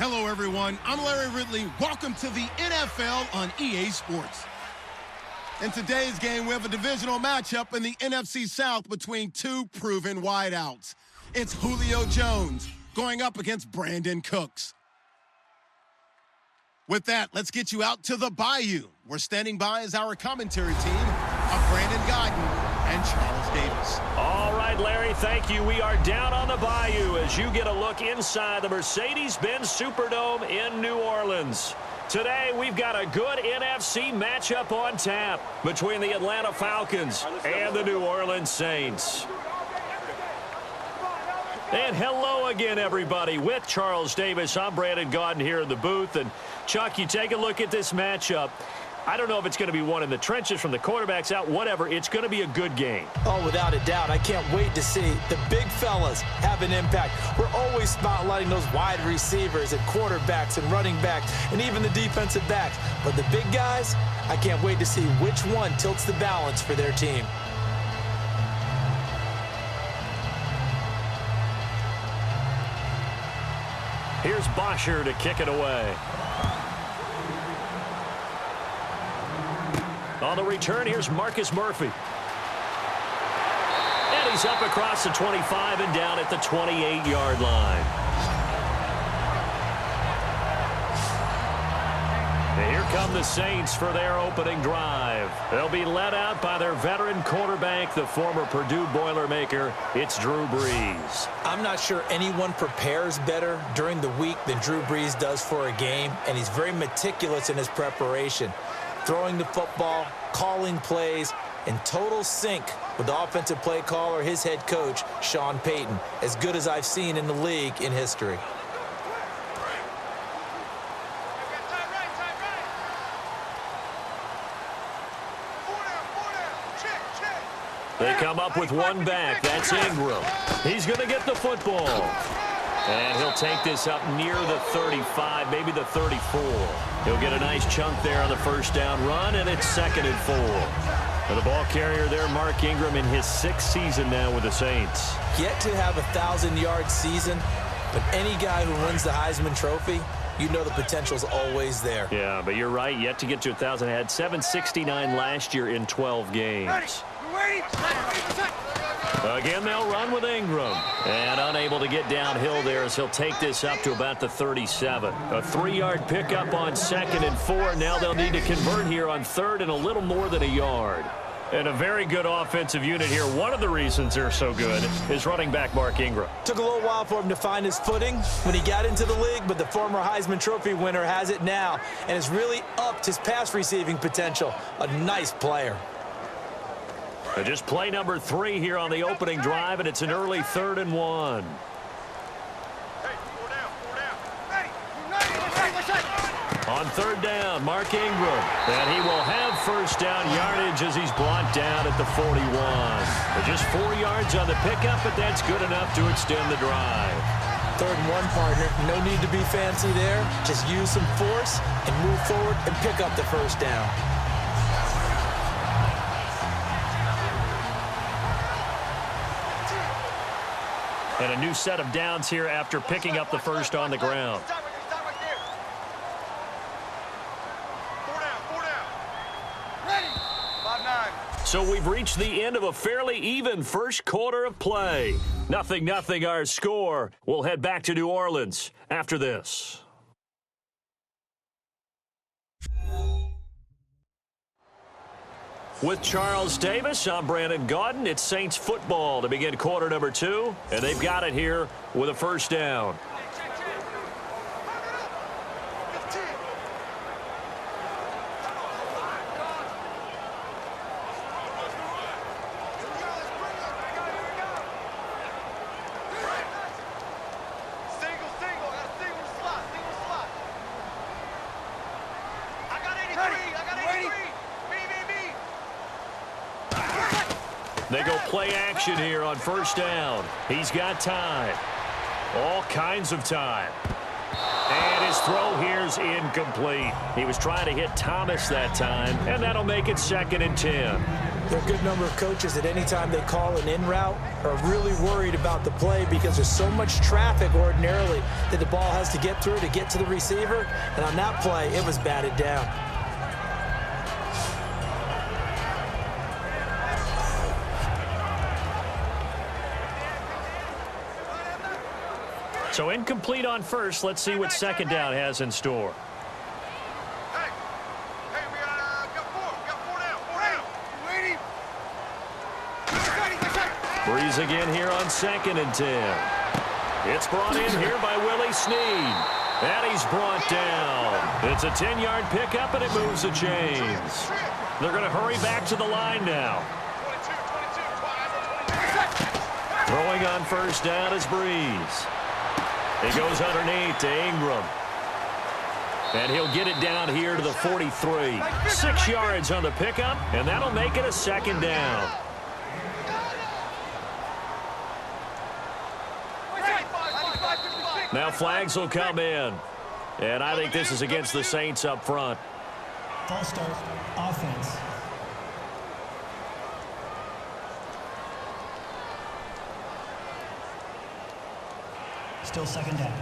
Hello, everyone. I'm Larry Ridley. Welcome to the NFL on EA Sports. In today's game, we have a divisional matchup in the NFC South between two proven wideouts. It's Julio Jones going up against Brandon Cooks. With that, let's get you out to the Bayou. We're standing by as our commentary team of Brandon Gaudin and Charles Davis. All right, Larry, thank you. We are down on the Bayou as you get a look inside the Mercedes-Benz Superdome in New Orleans. Today, we've got a good NFC matchup on tap between the Atlanta Falcons and the New Orleans Saints. And hello again, everybody. With Charles Davis, I'm Brandon Gaudin here in the booth. And, Chuck, you take a look at this matchup. I don't know if it's going to be one in the trenches from the quarterbacks out, whatever. It's going to be a good game. Oh, without a doubt. I can't wait to see the big fellas have an impact. We're always spotlighting those wide receivers and quarterbacks and running backs and even the defensive backs. But the big guys, I can't wait to see which one tilts the balance for their team. Here's Bosher to kick it away. On the return, here's Marcus Murphy. And he's up across the 25 and down at the 28-yard line. And here come the Saints for their opening drive. They'll be led out by their veteran quarterback, the former Purdue Boilermaker. It's Drew Brees. I'm not sure anyone prepares better during the week than Drew Brees does for a game, and he's very meticulous in his preparation. Throwing the football, calling plays, in total sync with the offensive play caller, his head coach, Sean Payton. As good as I've seen in the league in history. They come up with one back. That's Ingram. He's going to get the football. And he'll take this up near the 35, maybe the 34. He'll get a nice chunk there on the first down run, and it's 2nd and 4. And the ball carrier there, Mark Ingram, in his 6th season now with the Saints. Yet to have a 1,000-yard season, but any guy who wins the Heisman Trophy, you know the potential's always there. Yeah, but you're right. Yet to get to 1,000. Had 769 last year in 12 games. Again, they'll run with Ingram. And unable to get downhill there as he'll take this up to about the 37. A 3-yard pickup on 2nd and 4. Now they'll need to convert here on 3rd and a little more than a yard. And a very good offensive unit here. One of the reasons they're so good is running back Mark Ingram. Took a little while for him to find his footing when he got into the league, but the former Heisman Trophy winner has it now and has really upped his pass receiving potential. A nice player. Just play number 3 here on the opening drive, and it's an early 3rd and 1. On 3rd down, Mark Ingram. And he will have first down yardage as he's blocked down at the 41. Just 4 yards on the pickup, but that's good enough to extend the drive. 3rd and 1, partner. No need to be fancy there. Just use some force and move forward and pick up the first down. And a new set of downs here after picking up the first on the ground. So we've reached the end of a fairly even first quarter of play. 0-0 our score. We'll head back to New Orleans after this. With Charles Davis, I'm Brandon Gaudin. It's Saints football to begin quarter number 2, and they've got it here with a first down. They go play action here on first down. He's got time. All kinds of time. And his throw here's incomplete. He was trying to hit Thomas that time, and that'll make it 2nd and 10. There are a good number of coaches that anytime they call an in route are really worried about the play because there's so much traffic ordinarily that the ball has to get through to get to the receiver. And on that play, it was batted down. So incomplete on first. Let's see what second down has in store. Breeze again here on 2nd and 10. It's brought in here by Willie Snead. And he's brought down. It's a 10-yard pickup, and it moves the chains. They're going to hurry back to the line now. Throwing on first down is Breeze. He goes underneath to Ingram. And he'll get it down here to the 43. 6 yards on the pickup, and that'll make it a second down. Now flags will come in. And I think this is against the Saints up front. False start, offense. Still second down.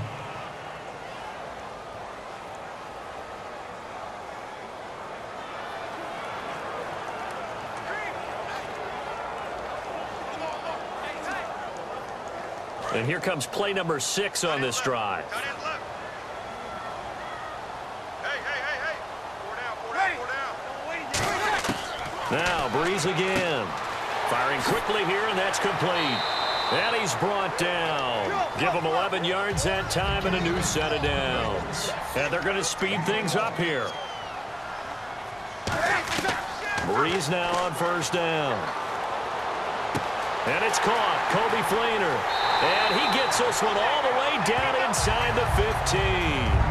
And here comes play number 6 on this drive. Now Breeze again. Firing quickly here, and that's complete. And he's brought down. Give him 11 yards that time and a new set of downs. And they're going to speed things up here. Breeze now on first down. And it's caught. Kobe Fleener. And he gets this one all the way down inside the 15.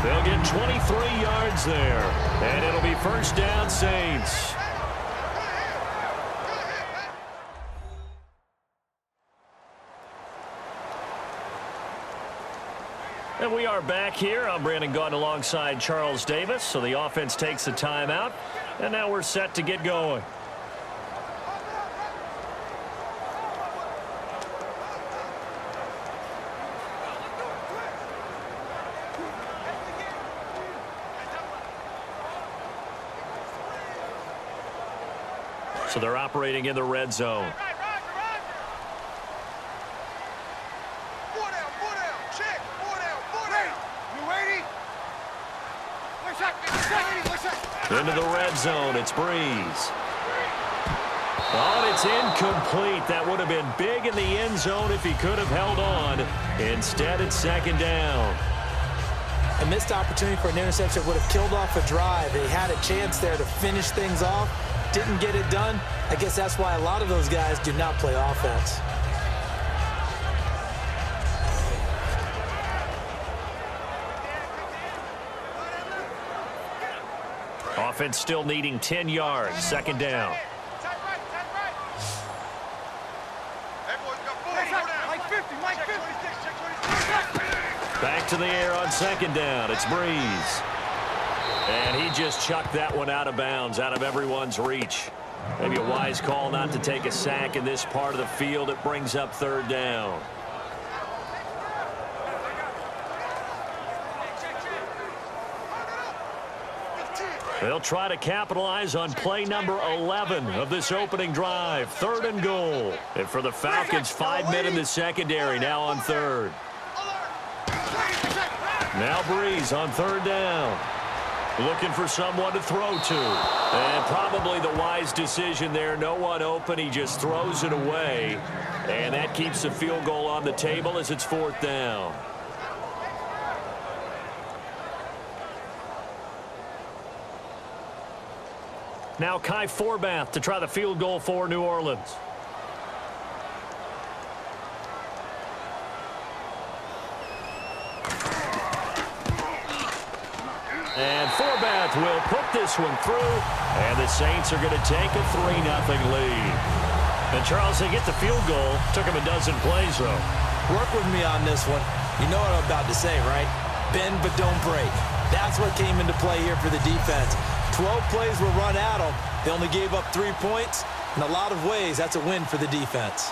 They'll get 23 yards there. And it'll be first down Saints. And we are back here. I'm Brandon Gaudin alongside Charles Davis. So the offense takes a timeout. And now we're set to get going. So they're operating in the red zone. Into the red zone, it's Breeze. Oh, it's incomplete. That would have been big in the end zone if he could have held on. Instead, it's second down. A missed opportunity for an interception would have killed off a drive. They had a chance there to finish things off. Didn't get it done. I guess that's why a lot of those guys do not play offense. Offense still needing 10 yards. Second down. Back to the air on second down. It's Breeze. And he just chucked that one out of bounds, out of everyone's reach. Maybe a wise call not to take a sack in this part of the field. It brings up third down. They'll try to capitalize on play number 11 of this opening drive. 3rd and goal. And for the Falcons, 5 men in the secondary now on third. Now Breeze on third down. Looking for someone to throw to. And probably the wise decision there. No one open. He just throws it away. And that keeps the field goal on the table as it's 4th down. Now Kai Forbath to try the field goal for New Orleans. And Forbath will put this one through, and the Saints are going to take a 3-0 lead. And Charles, they get the field goal. Took him a dozen plays, though. Work with me on this one. You know what I'm about to say, right? Bend but don't break. That's what came into play here for the defense. 12 plays were run at them. They only gave up 3 points. In a lot of ways, that's a win for the defense.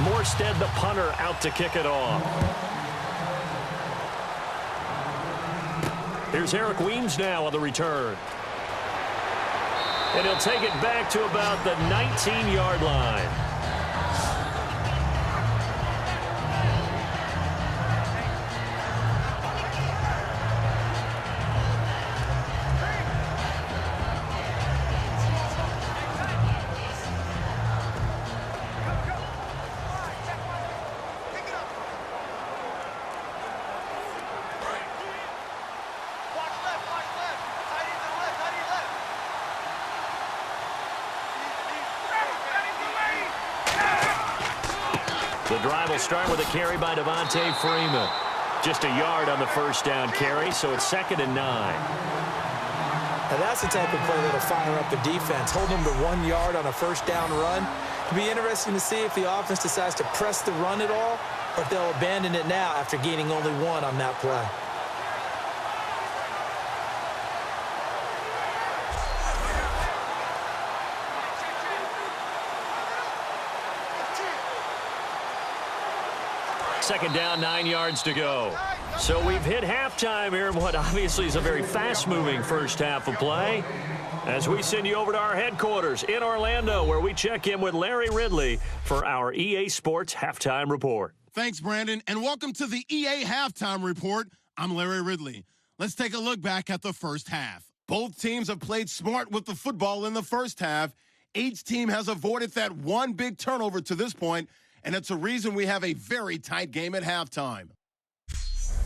Morstead, the punter, out to kick it off. Here's Eric Weems now on the return. And he'll take it back to about the 19-yard line. The drive will start with a carry by Devontae Freeman. Just a yard on the first down carry, so it's 2nd and 9. Now that's the type of play that'll fire up the defense. Hold them to 1 yard on a first down run. It'll be interesting to see if the offense decides to press the run at all, or if they'll abandon it now after gaining only 1 on that play. Second down, 9 yards to go. So we've hit halftime here in what obviously is a very fast-moving first half of play. As we send you over to our headquarters in Orlando, where we check in with Larry Ridley for our EA Sports Halftime Report. Thanks, Brandon, and welcome to the EA Halftime Report. I'm Larry Ridley. Let's take a look back at the first half. Both teams have played smart with the football in the first half. Each team has avoided that one big turnover to this point, and it's a reason we have a very tight game at halftime.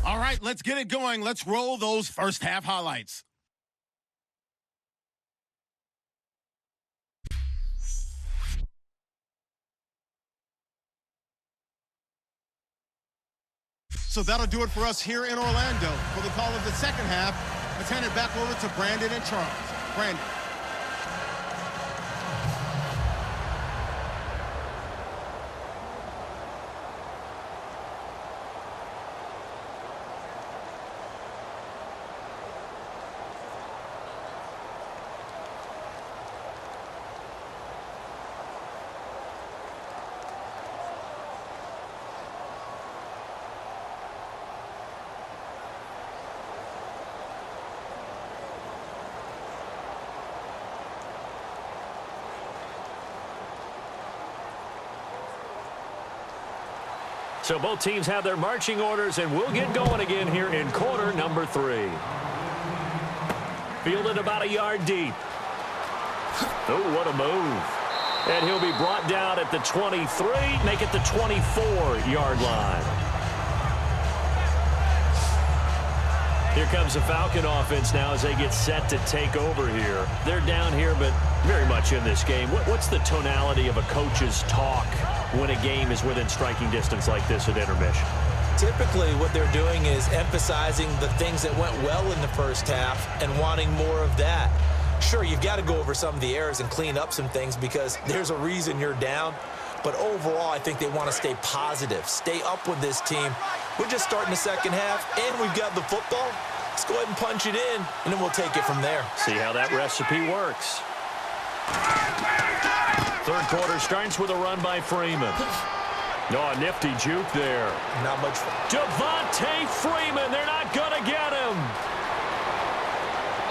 All right, let's get it going. Let's roll those first half highlights. So that'll do it for us here in Orlando. For the call of the second half, let's hand it back over to Brandon and Charles. Brandon. So both teams have their marching orders, and we'll get going again here in quarter number 3. Fielded about a yard deep. Oh, what a move. And he'll be brought down at the 23, make it the 24-yard line. Here comes the Falcon offense now as they get set to take over here. They're down here, but very much in this game. What's the tonality of a coach's talk when a game is within striking distance like this at intermission? Typically, what they're doing is emphasizing the things that went well in the first half and wanting more of that. Sure, you've got to go over some of the errors and clean up some things because there's a reason you're down. But overall, I think they want to stay positive, stay up with this team. We're just starting the second half, and we've got the football. Let's go ahead and punch it in, and then we'll take it from there. See how that recipe works. Third quarter starts with a run by Freeman. No, a nifty juke there. Not much fun. Devontae Freeman, they're not going to get him.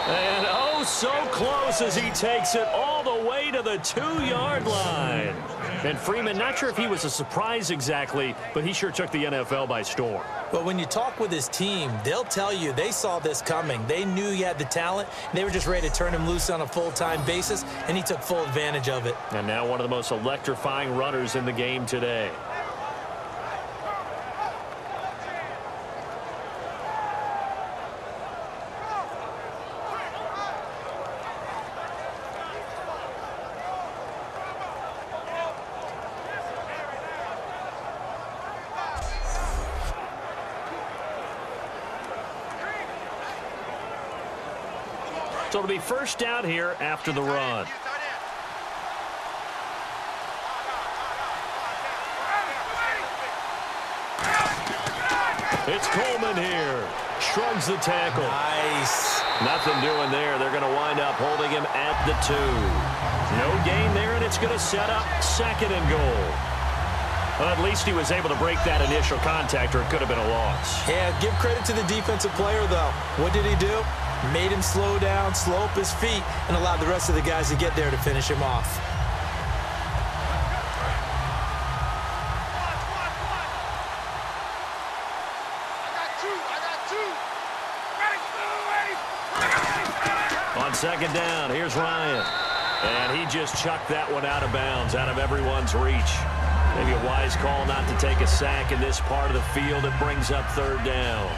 And oh, so close as he takes it all the way to the 2-yard line. And Freeman, not sure if he was a surprise exactly, but he sure took the NFL by storm. But when you talk with his team, they'll tell you they saw this coming. They knew he had the talent. They were just ready to turn him loose on a full-time basis, and he took full advantage of it. And now one of the most electrifying runners in the game today. So it'll be first down here after the run. It's Coleman here. Shrugs the tackle. Nice. Nothing doing there. They're going to wind up holding him at the 2. No gain there, and it's going to set up 2nd and goal. Well, at least he was able to break that initial contact, or it could have been a loss. Yeah, give credit to the defensive player, though. What did he do? Made him slow down, slow up his feet, and allowed the rest of the guys to get there to finish him off. On 2nd down, here's Ryan. And he just chucked that one out of bounds, out of everyone's reach. Maybe a wise call not to take a sack in this part of the field. It brings up 3rd down.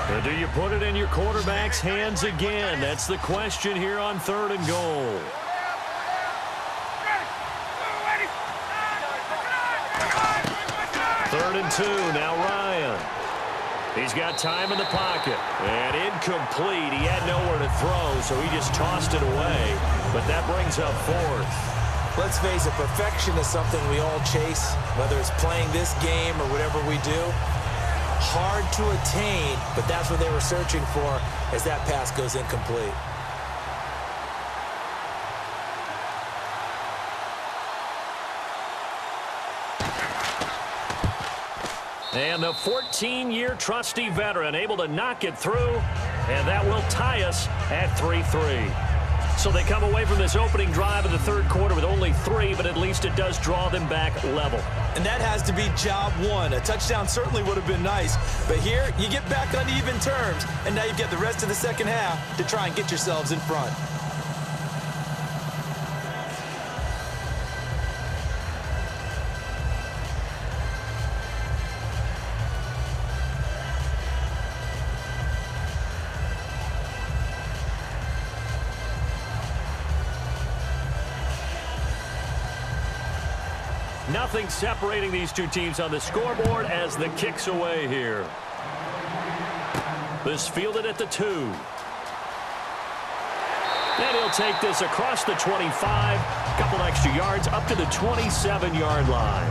Now, do you put it in your quarterback's hands again? That's the question here on 3rd and goal. Third and 2, now Ryan. He's got time in the pocket. And incomplete. He had nowhere to throw, so he just tossed it away. But that brings up 4th. Let's face it, perfection is something we all chase, whether it's playing this game or whatever we do. Hard to attain, but that's what they were searching for as that pass goes incomplete. And the 14-year trusty veteran able to knock it through, and that will tie us at 3-3. So they come away from this opening drive of the 3rd quarter with only 3, but at least it does draw them back level. And that has to be job 1. A touchdown certainly would have been nice, but here you get back on even terms, and now you've got the rest of the second half to try and get yourselves in front. Nothing separating these two teams on the scoreboard as the kick's away here. This fielded at the 2. And he'll take this across the 25. A couple extra yards up to the 27-yard line.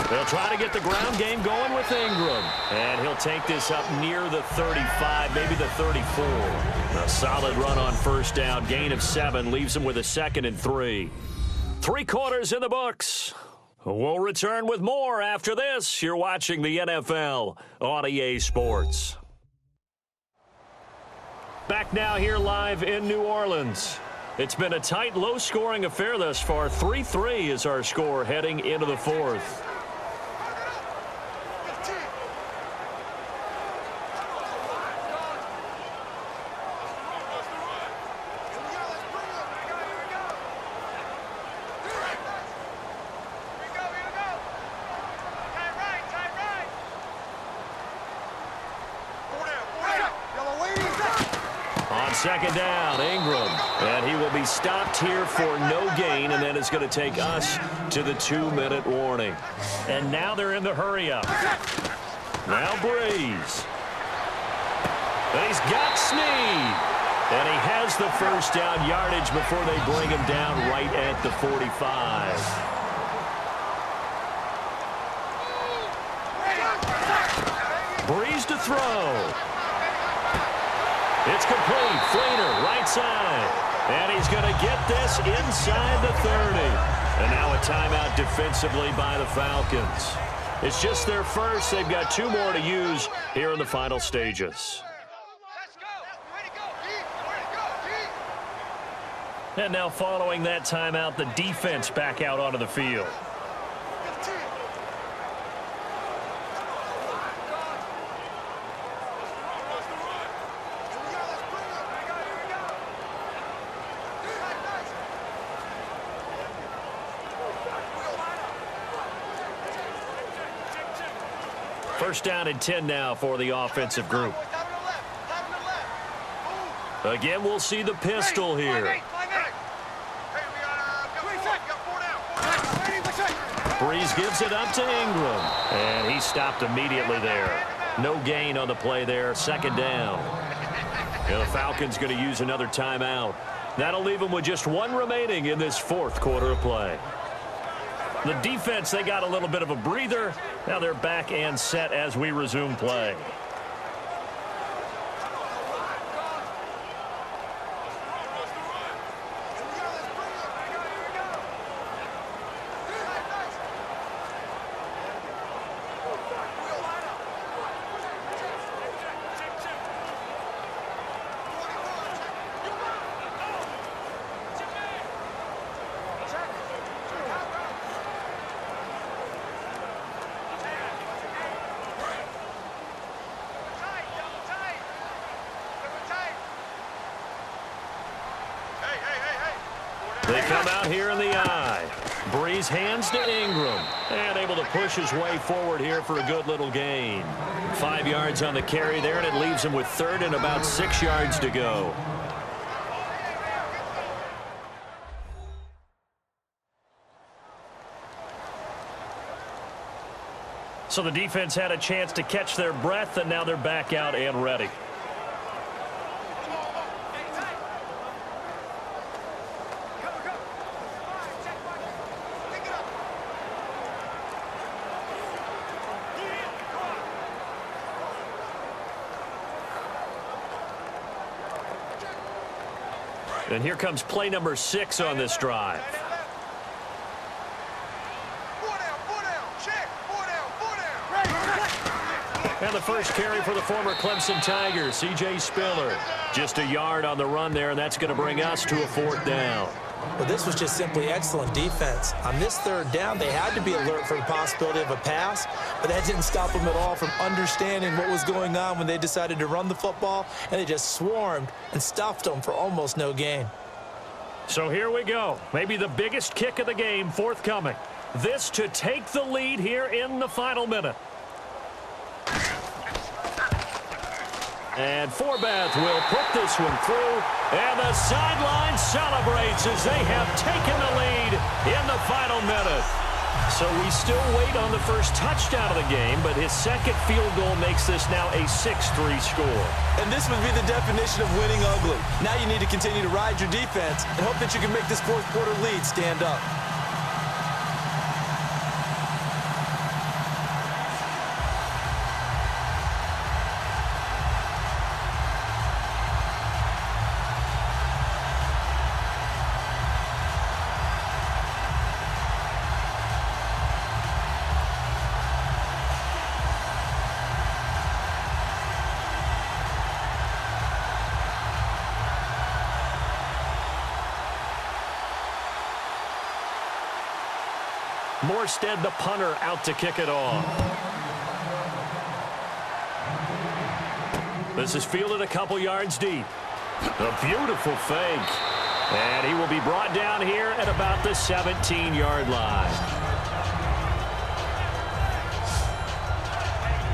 They'll try to get the ground game going with Ingram. And he'll take this up near the 35, maybe the 34. A solid run on first down. Gain of 7 leaves him with a 2nd and 3. 3 quarters in the books. We'll return with more after this. You're watching the NFL on EA Sports. Back now here live in New Orleans. It's been a tight, low-scoring affair thus far. 3-3 is our score heading into the 4th. Second down, Ingram. And he will be stopped here for no gain, and then it's going to take us to the 2-minute warning. And now they're in the hurry-up. Now Breeze. And he's got Snead. And he has the first down yardage before they bring him down right at the 45. Breeze to throw. It's complete. Fleener, right side. And he's going to get this inside the 30. And now a timeout defensively by the Falcons. It's just their first. They've got 2 more to use here in the final stages. And now following that timeout, the defense back out onto the field. First down and 10 now for the offensive group. Again, we'll see the pistol here. Breeze gives it up to Ingram. And he stopped immediately there. No gain on the play there. Second down. And the Falcons going to use another timeout. That'll leave them with just one remaining in this fourth quarter of play. The defense, they got a little bit of a breather. Now they're back and set as we resume play. They come out here in the eye. Breeze hands to Ingram. And able to push his way forward here for a good little gain. 5 yards on the carry there, and it leaves him with third and about 6 yards to go. So the defense had a chance to catch their breath, and now they're back out and ready. And here comes play number 6 on this drive. And the first carry for the former Clemson Tigers, C.J. Spiller. Just a yard on the run there, and that's going to bring us to a fourth down. Well, this was just simply excellent defense. On this third down, they had to be alert for the possibility of a pass, but that didn't stop them at all from understanding what was going on when they decided to run the football, and they just swarmed and stuffed them for almost no gain. So here we go. Maybe the biggest kick of the game forthcoming. This to take the lead here in the final minute. And Forbath will put this one through, and the sideline celebrates as they have taken the lead in the final minute. So we still wait on the first touchdown of the game, but his second field goal makes this now a 6-3 score. And this would be the definition of winning ugly. Now you need to continue to ride your defense and hope that you can make this fourth quarter lead stand up. Morstead, the punter, out to kick it off. This is fielded a couple yards deep. A beautiful fake. And he will be brought down here at about the 17-yard line.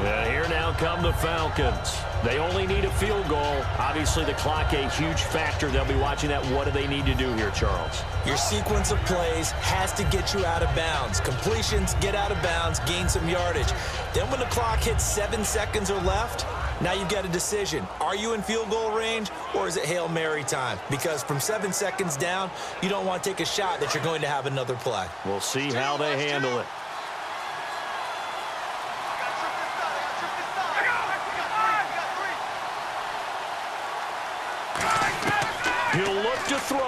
And here now come the Falcons. They only need a field goal. Obviously, the clock a huge factor. They'll be watching that. What do they need to do here, Charles? Your sequence of plays has to get you out of bounds. Completions, get out of bounds, gain some yardage. Then when the clock hits 7 seconds or left, now you've got a decision. Are you in field goal range, or is it Hail Mary time? Because from 7 seconds down, you don't want to take a shot that you're going to have another play. We'll see how they handle it. He'll look to throw.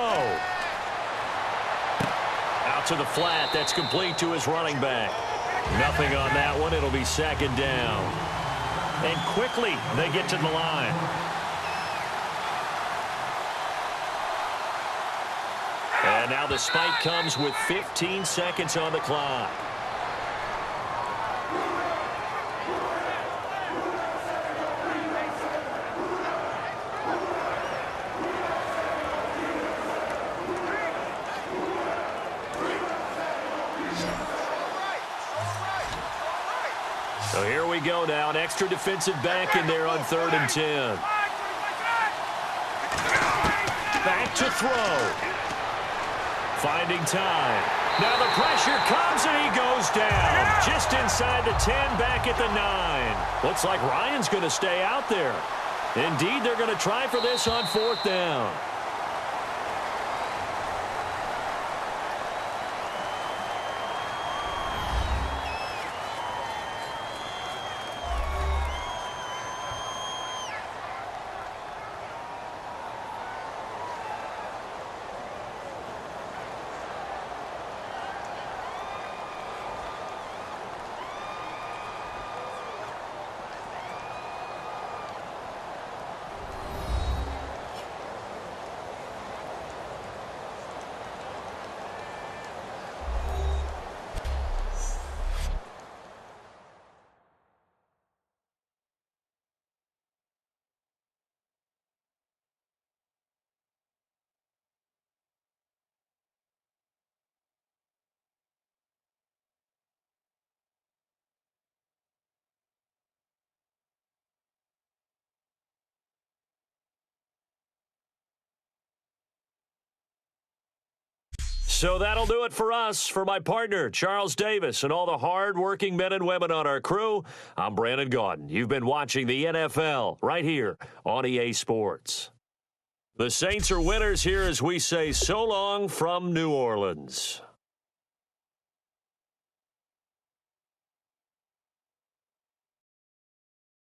Out to the flat. That's complete to his running back. Nothing on that one. It'll be second down. And quickly they get to the line. And now the spike comes with 15 seconds on the clock. So here we go now. An extra defensive back in there on 3rd and 10. Back to throw. Finding time. Now the pressure comes and he goes down. Just inside the 10, back at the 9. Looks like Ryan's going to stay out there. Indeed, they're going to try for this on 4th down. So that'll do it for us. For my partner, Charles Davis, and all the hard-working men and women on our crew, I'm Brandon Gaudin. You've been watching the NFL right here on EA Sports. The Saints are winners here as we say so long from New Orleans.